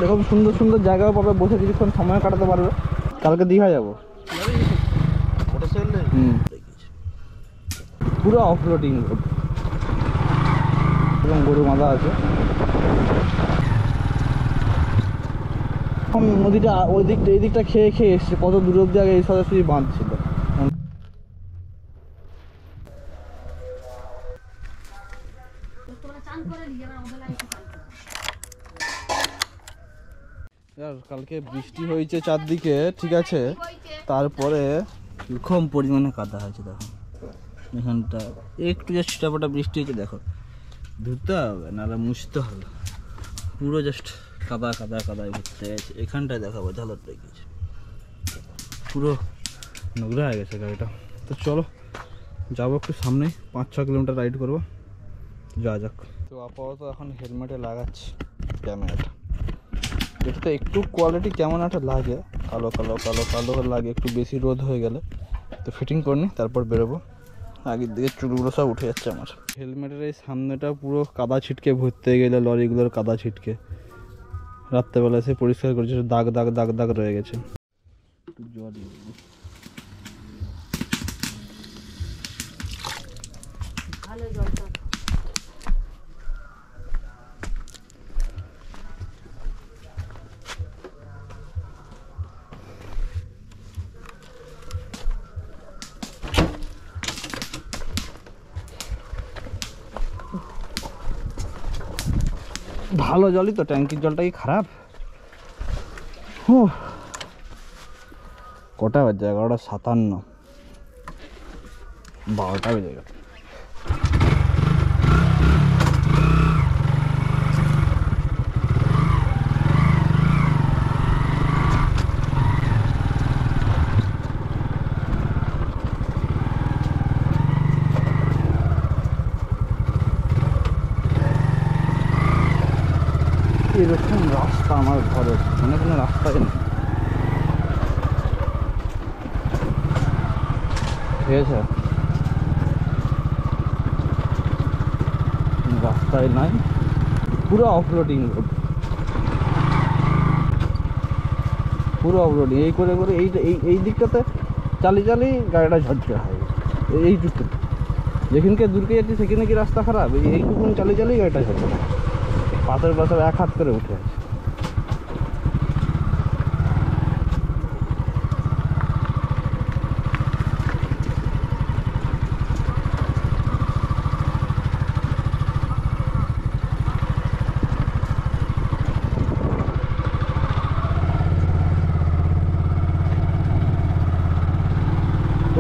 এরকম সুন্দর সুন্দর জায়গাও পাবে, বসে কিছুক্ষণ সময় কাটাতে পারবে। কালকে দীঘা যাবো। পুরো অফরোডিং রোড, এবং গরু বাঁধা আছে। নদীটা ওই দিকটা এই দিকটা খেয়ে খেয়ে এসছে, কত দূর অব্দি আগে এই সরাসরি বাঁধ ছিল। কালকে বৃষ্টি হয়েছে চারদিকে, ঠিক আছে, তারপরে খুব পরিমাণে কাদা হয়েছে। দেখো এখানটা একটু জাস্ট ছিটাফাটা বৃষ্টি হয়েছে, দেখো ধুতে হবে নাহলে মুছতে হবে। পুরো জাস্ট কাদা কাদা কাদায় ঘুরতে গেছে। এখানটায় দেখাবো ঝালর গেছে, পুরো নোংরা হয়ে গেছে গাড়িটা। তো চলো যাবো একটু সামনে, 5-6 কিলোমিটার রাইড করবো, যা যাক। তো আপাতত এখন হেলমেটে লাগাচ্ছি ক্যামেরাটা। এটাতে একটু কোয়ালিটি কেমন একটা লাগে, কালো কালো কালো কালো লাগে একটু বেশি রোদ হয়ে গেলে। তো ফিটিং করে নিই, তারপর বেরোবো। আগের দিকে চুলগুলো সব উঠে যাচ্ছে আমার। হেলমেটের এই সামনেটা পুরো কাদা ছিটকে ভরতে গেলে, লরিগুলোর কাদা ছিটকে রাত্রেবেলা এসে পরিষ্কার করেছে, দাগ দাগ দাগ দাগ রয়ে গেছে। একটু জল ভালো জলটা ভালো জলই তো, ট্যাঙ্কির জলটা কি খারাপ? কটা বাজে? 11:57, 12টা বেজে গেল। এরকম রাস্তা আমার ঘরের মানে কোনো রাস্তাই নেই, ঠিক আছে, রাস্তায় নাই, পুরো অফরোডিং রোড, পুরো অফরোডিং। এই করে করে এই দিকটাতে চালিয়ে চালিয়ে গাড়িটা ঝরঝরে হয়ে গেছে। এইটুকু যেখানকে দূরকে যাচ্ছি সেখানে কি রাস্তা খারাপ? এইটুকুন চালিয়ে চালিয়ে গাড়িটা ঝরঝরে, পাথর পাথর এক হাত করে উঠে আছে।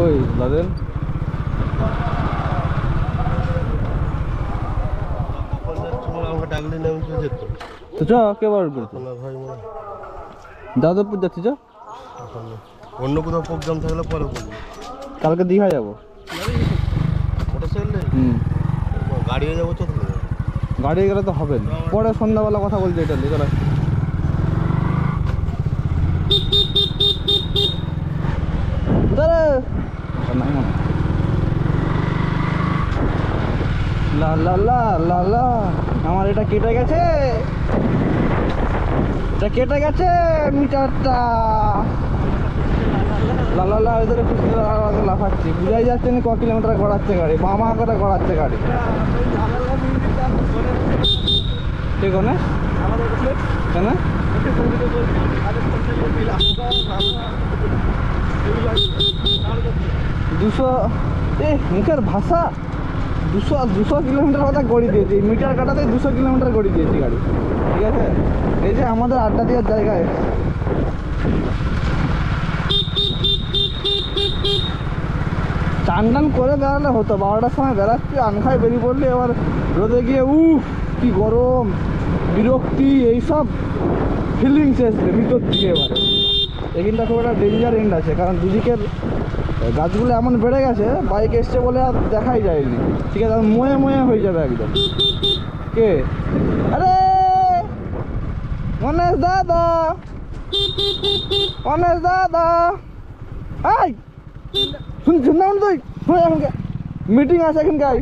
ওই লাদেন তো চ কে বার করছে? যাদবপুর যাচ্ছি, চ অন্য কোথাও প্রোগ্রাম থাকলে পরে বলবি। কালকে দীঘা যাবো। গাড়ি হয়ে যাবো, চল গাড়ি গেলে তো হবে না, পরে সন্ধ্যাবেলা কথা বলছি এটা নিয়ে। চল লা লা লা লা লা, আমার এটা কেটে গেছে, এটা কেটে গেছে মিটারটা। লা লা লা ওইদিকে লাফাচ্ছি, বুঝাই যাচ্ছে না ক কিলোমিটার গড়াচ্ছে গাড়ি, বামা করে গড়াচ্ছে গাড়ি। ঠিক না কেন 200 মুখের ভাষা, 200 কিলোমিটার কথা গড়ি দিয়েছি, মিটার কাটাতে 200 কিলোমিটার গড়ি দিয়েছি গাড়ি, ঠিক আছে। এই যে আমাদের আড্ডা দেওয়ার জায়গায় চান টান করে বেড়ালে হতো, 12টার সময় বেড়াচ্ছি, আনখায় বেরিয়ে পড়লে এবার রোদে গিয়ে কি গরম, বিরক্তি, এইসব ফিলিংস এসছে ভিতর থেকে। এবার এখানটা খুব একটা ডেঞ্জার এন্ড আছে, কারণ দুদিকের গাছগুলো এমন বেড়ে গেছে, বাইক এসছে বলে আর দেখাই যায়নি, ঠিক আছে, ময়ে ময়ে হয়ে যাবে একদম। কে? আরে গণেশ দাদা, গণেশ দাদা, এই শুনছেন না তুই? এখনকে মিটিং আছে এখানকার,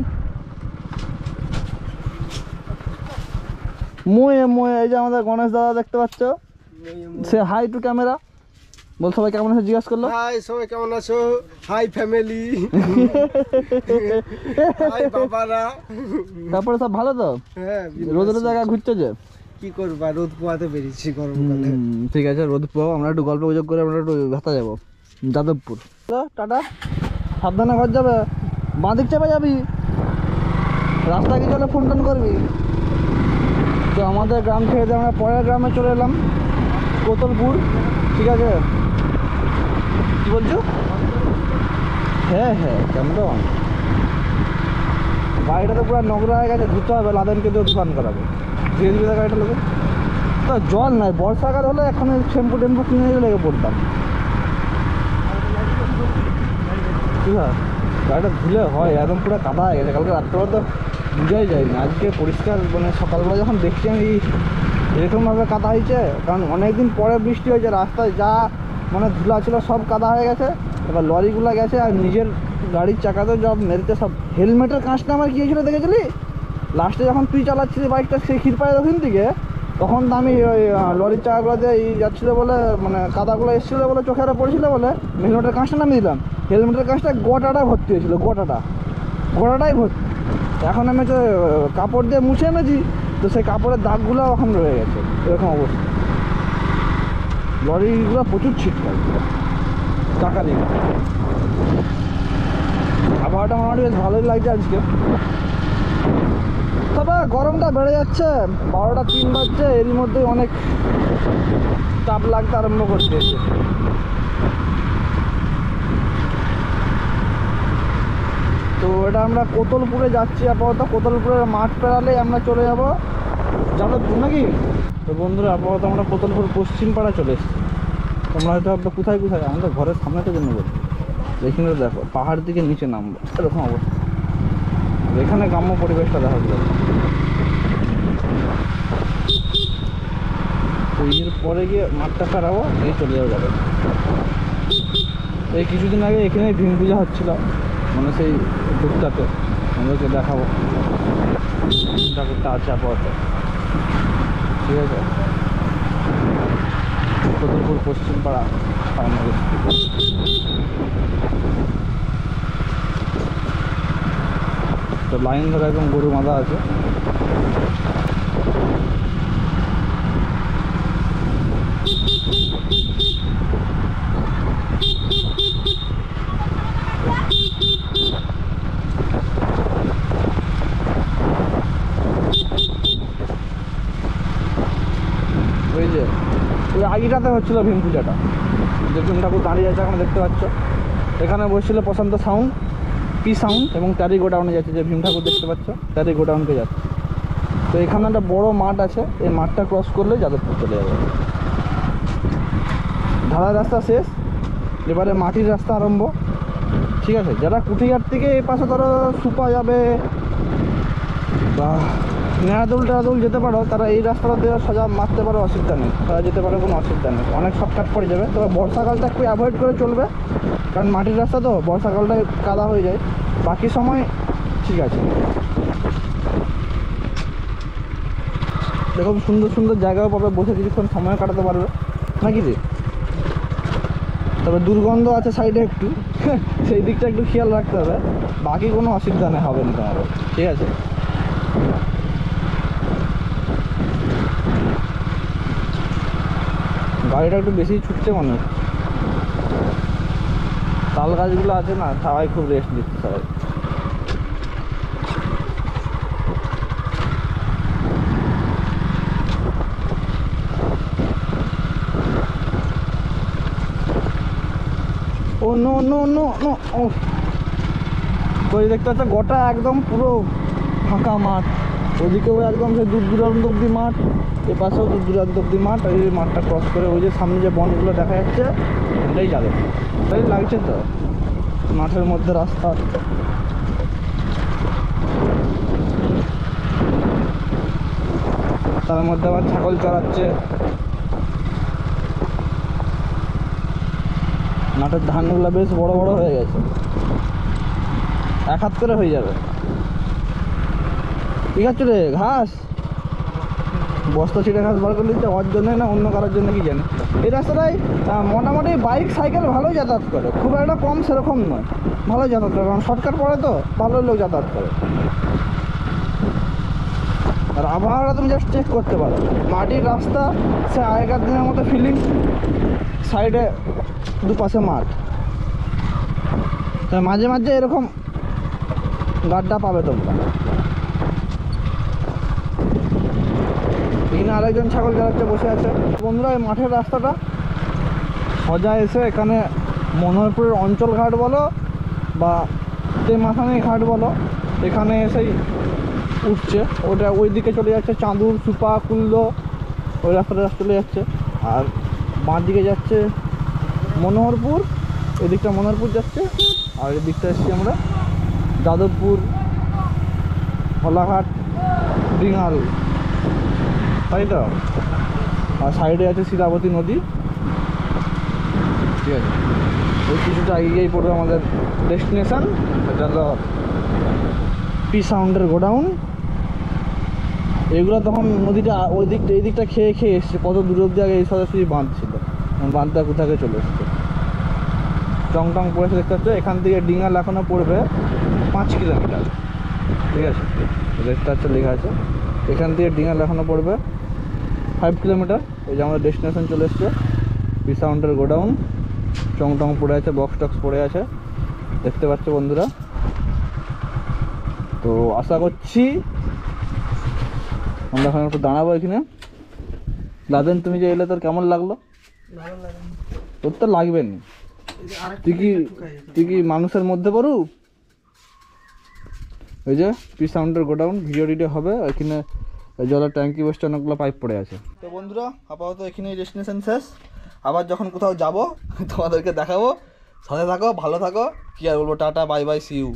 মোয়ে মোয়ে এই যে আমাদের গণেশ দাদা দেখতে পাচ্ছ, সে হাই টু ক্যামেরা, বল সবাই কেমন আছে জিজ্ঞাসা করলো। হাই সবাই কেমন আছো, হাই ফ্যামিলি, হাই বাবারা। তারপরে সব ভালো তো? হ্যাঁ, রোদের জায়গায় ঘুরছে যে, কি করবা, রোদ পোয়াতে বেরিয়েছি গরমকালে। ঠিক আছে রোদ পাও, আমরা একটু গল্প গুজব করে আমরা একটু ভাতা যাবো যাদবপুর। টাটা, সাবধানে ঘর যাবে, বাঁ দিক চেপে যাবি, রাস্তা কি চলে ফোন টোন করবি। তো আমাদের গ্রাম থেকে আমরা পরের গ্রামে চলে এলাম, কোতলপুর। ঠিক আছে, কি বলছো? হ্যাঁ হ্যাঁ, কেমন গাড়িটা তো পুরো নোংরা হয়ে গেছে, ধুতে হবে, লাদেনকে দিয়ে দোকান করাবো। ধীরে ধীরে গাড়িটা লোক তো জল নাই, বর্ষাকাল হলে এখন শ্যাম্পু টেম্পু কিনে লেগে পড়তাম। ঠিক আছে, গাড়িটা ধুলে হয়, একদম পুরো কাদা হয়ে গেছে। কালকে রাত্রেবেলা তো বুঝাই যায়নি, আজকে পরিষ্কার মানে সকালবেলা যখন দেখছি আমি এরকমভাবে কাদা হয়েছে, কারণ অনেকদিন পরে বৃষ্টি হয়েছে, রাস্তায় যা মানে ধুলা ছিল সব কাদা হয়ে গেছে। এবার লরিগুলো গেছে আর নিজের গাড়ির চাকাতেও সব মেরেছে সব। হেলমেটের কাঁচটা আমার কী হয়েছিল দেখেছিলি লাস্টে যখন তুই চালাচ্ছিলি বাইকটা সেই ক্ষীরপাড়ের ওখান থেকে, তখন তো আমি ওই লরির চাকাগুলো দিয়ে যাচ্ছিলো বলে মানে কাদাগুলো এসেছিলো বলে চোখে আরও পড়েছিলো বলে হেলমেটের কাঁচটা নামিয়ে দিলাম। হেলমেটের কাঁচটা গোটাটা ভর্তি হয়েছিলো, গোটাটাই ভর্তি। এখন আমি তো কাপড় দিয়ে মুছে এনেছি, তো সেই কাপড়ের দাগগুলো এখন রয়ে গেছে, এরকম অবস্থা। লরিগুলো প্রচুর ছিটকায় চাকা দিয়ে। আবহাওয়াটা মোটামুটি বেশ ভালোই লাগছে আজকে, তবে গরমটা বেড়ে যাচ্ছে। 12টা 3 বাজছে, এরই মধ্যে অনেক তাপ লাগতে আরম্ভ করছে। তো এটা আমরা কোতলপুরে যাচ্ছি আপাতত। কোতলপুরের মাঠ পেরালেই আমরা চলে যাব যাদবপুর নাকি। তো বন্ধুরা আপাতত আমরা কোতলপুর পশ্চিম পাড়া চলে এসেছি। তোমরা হয়তো ভাববে কোথায় কোথায়, আমাদের ঘরের সামনেটার জন্য বলছি। এখানে দেখো পাহাড় দিকে নিচে নামবো, এরকম অবস্থা। এখানে গ্রাম্য পরিবেশটা দেখা যায়। তো এর পরে গিয়ে মাঠটা ফেরাবো, এই চলে যাবে। এই কিছুদিন আগে এখানে ভীম পূজা হচ্ছিল, মানে সেই দুধটাতে আমাদেরকে দেখাবো ঠাকুরটা আছে আপাতত। ঠিক আছে, কোতলপুর পশ্চিম পাড়া ফাইনাল। তো লাইন ধরে একদম গরু বাঁধা আছে। ওই যে ওই আগিটাতে হচ্ছিল ভীম পূজাটা, যে ভীম ঠাকুর দাঁড়িয়ে আছে এখন দেখতে পাচ্ছ। এখানে বসছিল প্রশান্ত সাউন্ড, পি সাউন্ড, এবং তারই গোডাউনে যাচ্ছে। যে ভীম ঠাকুর দেখতে পাচ্ছ তারই গোডাউনকে যাচ্ছে। তো এখানে একটা বড় মাঠ আছে, এই মাঠটা ক্রস করলে যাদবপুর চলে যাবে। ঢালাই রাস্তা শেষ, এবারে মাটির রাস্তা আরম্ভ। ঠিক আছে, যারা কুঠিঘাট থেকে এই পাশে ধরো সুপা যাবে বা নেড়াদুল টেড়াদুল যেতে পারো, তারা এই রাস্তাটা দিয়ে সোজা মারতে পারো, অসুবিধা নেই, তারা যেতে পারে, কোনো অসুবিধা নেই, অনেক শর্টকাট পড়ে যাবে। তবে বর্ষাকালটা একটু অ্যাভয়েড করে চলবে, কারণ মাটির রাস্তা তো বর্ষাকালটায় কাদা হয়ে যায়, বাকি সময় ঠিক আছে। এরকম সুন্দর সুন্দর জায়গাও পাবে, বসে কিছুক্ষণ সময় কাটাতে পারবে নাকি রে। তবে দুর্গন্ধ আছে সাইডে একটু, সেই দিকটা একটু খেয়াল রাখতে হবে, বাকি কোনো অসুবিধা নেই, হবে না তোমার। ঠিক আছে, গাড়িটা একটু বেশি ছুটছে মনে হচ্ছে। তাল গাছগুলো আছে না, সবাই খুব রেস্ট দিচ্ছে সবাই। ও নো নো নো নো, ও তো এই দেখতে পাচ্ছ গোটা একদম পুরো ফাঁকা মাঠ। ওদিকেও একদম সেই দূর দূরান্ত অব্দি মাঠ, এ পাশেও দূর দূরান্ত অব্দি মাঠ। আর এই মাঠটা ক্রস করে ওই যে সামনে যে বনগুলো দেখা যাচ্ছে ওটাই যাবে। তাই লাগছে তো মাঠের মধ্যে রাস্তা। তার মধ্যে আবার ছাগল চড়াচ্ছে। মাঠের ধানগুলো বেশ বড় বড় হয়ে গেছে, 1 হাত করে হয়ে যাবে। ঠিক আছে রে, ঘাস বস্তা ছিঁড়ে ঘাস বার করে দিচ্ছে, ওর জন্য না অন্য কারোর জন্য কি জানি। এই রাস্তাটায় মোটামুটি বাইক সাইকেল ভালোই যাতায়াত করে, খুব একটা কম সেরকম নয়, ভালোই যাতায়াত করে, কারণ শর্টকাট পড়ে তো ভালোই লোক যাতায়াত করে। আর আবহাওয়াটা তুমি জাস্ট চেক করতে পারো, মাটির রাস্তা, সে আগেকার দিনের মতো ফিলিং, সাইডে দুপাশে মাঠ, তাই মাঝে মাঝে এরকম গাড্ডা পাবে তোমরা। এখানে আরেকজন ছাগল চালাচ্ছে বসে আছে। বন্ধুরা এই মাঠের রাস্তাটা সোজা এসে এখানে মনোহরপুরের অঞ্চল ঘাট বলো বা তেমাথানি ঘাট বলো, এখানে এসেই উঠছে, ওটা ওই দিকে চলে যাচ্ছে চাঁদুর, সুপা, কুল্লো, ওই রাস্তাটা চলে যাচ্ছে। আর বাঁ দিকে যাচ্ছে মনোহরপুর, এদিকটা মনোহরপুর যাচ্ছে, আর এদিকটা এসছি আমরা যাদবপুর, হলাঘাট, ডিঙাল, তাই তো। আর সাইডে আছে শিলাবতী নদী, ঠিক আছে। ওই কিছুটা এগিয়েই পড়বে আমাদের ডেস্টিনেশান, সেটা হলো পি সাউন্ডের গোডাউন। এগুলো তখন নদীটা ওই দিকটা এই দিকটা খেয়ে খেয়ে এসছে, কত দূর অব্দি আগে এই সরাসরি বাঁধ ছিল, বাঁধটা কোথাকে চলে এসছে, টং টং পড়েছে দেখতে পাচ্ছে। এখান থেকে ডিঙাল এখনও পড়বে 5 কিলোমিটার, ঠিক আছে, দেখতে পাচ্ছে লেখা আছে। এখান থেকে ডিঙাল এখনও পড়বে 5 কিলোমিটার। এই যে আমাদের ডেস্টিনেশন চলে এসছে পি সাউন্ডের গোডাউন, টং টং পড়ে আছে, বক্স টক্স পড়ে আছে, দেখতে পাচ্ছ বন্ধুরা। তো আশা করছি আমরা এখন একটু দাঁড়াবো এখানে। লাদেন, তুমি যে এলে তোর কেমন লাগলো? তোর তো লাগবে না, তুই কি মানুষের মধ্যে পড়ু। ওই যে পি সাউন্ডের গোডাউন, ভিডিও টিডিও হবে, এখানে জলের ট্যাঙ্কি বসছে, অনেকগুলো পাইপ পড়ে আছে। তো বন্ধুরা আপাতত এখানেই ডেস্টিনেশন শেষ, আবার যখন কোথাও যাব তোমাদেরকে দেখাবো, সাথে থাকো, ভালো থাকো, কি আর বলবো, tata bye bye, see you.